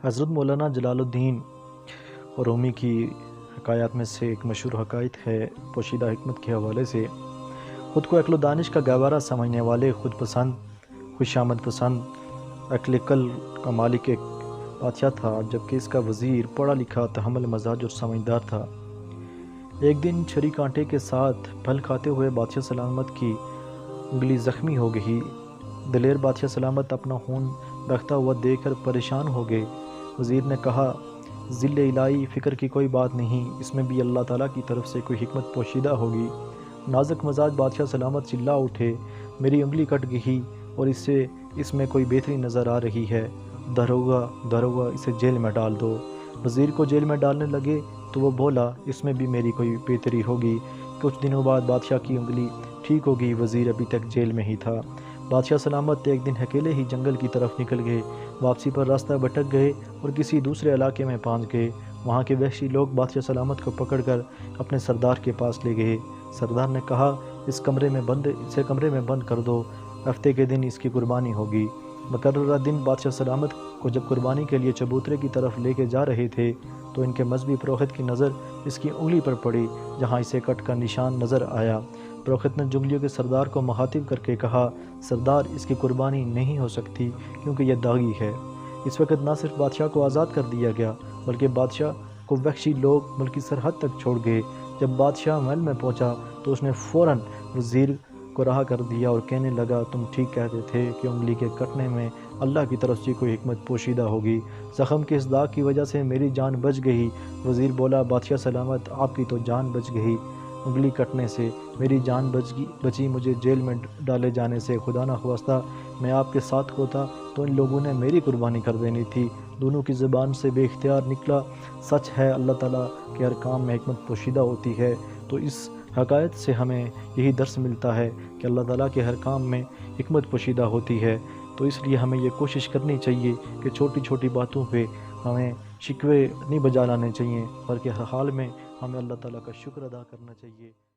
حضرت مولانا جلال الدین رومی کی حکایات میں سے ایک مشہور حکایت ہے پوشیدہ حکمت کے حوالے سے۔ خود کو عقل و دانش کا گہوارہ سمجھنے والے، خود پسند، خوش آمد پسند، عقل کل کا مالک ایک بادشاہ تھا، جبکہ اس کا وزیر پڑھا لکھا، تحمل مزاج اور سمجھدار تھا۔ ایک دن چھری کانٹے کے ساتھ پھل کھاتے ہوئے بادشاہ سلامت کی انگلی زخمی ہو گئی۔ دلیر بادشاہ سلامت اپنا خون بہتا ہوا دیکھ کر پریشان ہو گئے۔ وزیر نے کہا، ذل الہی، فکر کی کوئی بات نہیں، اس میں بھی اللہ تعالیٰ کی طرف سے کوئی حکمت پوشیدہ ہوگی۔ نازک مزاج بادشاہ سلامت چلا اٹھے، میری انگلی کٹ گئی اور اس میں کوئی بہتری نظر آ رہی ہے۔ داروغہ، اسے جیل میں ڈال دو۔ وزیر کو جیل میں ڈالنے لگے تو وہ بولا، اس میں بھی میری کوئی بہتری ہوگی۔ کچھ دنوں بعد بادشاہ کی انگلی ٹھیک ہو گئی، وزیر ابھی تک جیل میں ہی تھا۔ بادشاہ سلامت ایک دن اکیلے ہی جنگل کی طرف نکل گئے۔ واپسی پر راستہ بھٹک گئے اور کسی دوسرے علاقے میں پہنچ گئے۔ وہاں کے وحشی لوگ بادشاہ سلامت کو پکڑ کر اپنے سردار کے پاس لے گئے۔ سردار نے کہا، اسے کمرے میں بند کر دو، ہفتے کے دن اس کی قربانی ہوگی۔ مقررہ دن بادشاہ سلامت کو جب قربانی کے لیے چبوترے کی طرف لے کے جا رہے تھے تو ان کے مذہبی پروہت کی نظر اس کی انگلی پر پڑی، جہاں اسے کٹ کا نشان نظر آیا۔ پروہت نے جنگلیوں کے سردار کو مخاطب کر کے کہا، سردار، اس کی قربانی نہیں ہو سکتی کیونکہ یہ داغی ہے۔ اس وقت نہ صرف بادشاہ کو آزاد کر دیا گیا بلکہ بادشاہ کو وحشی لوگ ملکی سرحد تک چھوڑ گئے۔ جب بادشاہ محل میں پہنچا تو اس نے فوراً وزیر کو رہا کر دیا اور کہنے لگا، تم ٹھیک کہتے تھے کہ انگلی کے کٹنے میں اللہ کی طرف سے کوئی حکمت پوشیدہ ہوگی۔ زخم کے اس داغ کی وجہ سے میری جان بچ گئی۔ وزیر بولا، بادشاہ سلامت، آپ کی تو جان بچ گئی انگلی کٹنے سے، میری جان بچی مجھے جیل میں ڈالے جانے سے۔ خدا نخواستہ میں آپ کے ساتھ ہوتا تو ان لوگوں نے میری قربانی کر دینی تھی۔ دونوں کی زبان سے بے اختیار نکلا، سچ ہے، اللہ تعالیٰ کے ہر کام میں حکمت پوشیدہ ہوتی ہے۔ تو اس حکایت سے ہمیں یہی درس ملتا ہے کہ اللہ تعالیٰ کے ہر کام میں حکمت پوشیدہ ہوتی ہے۔ تو اس لیے ہمیں یہ کوشش کرنی چاہیے کہ چھوٹی چھوٹی باتوں پہ ہمیں شکوے نہیں بجا لانے چاہیے، بلکہ ہر حال میں ہمیں اللہ تعالیٰ کا شکر ادا کرنا چاہیے۔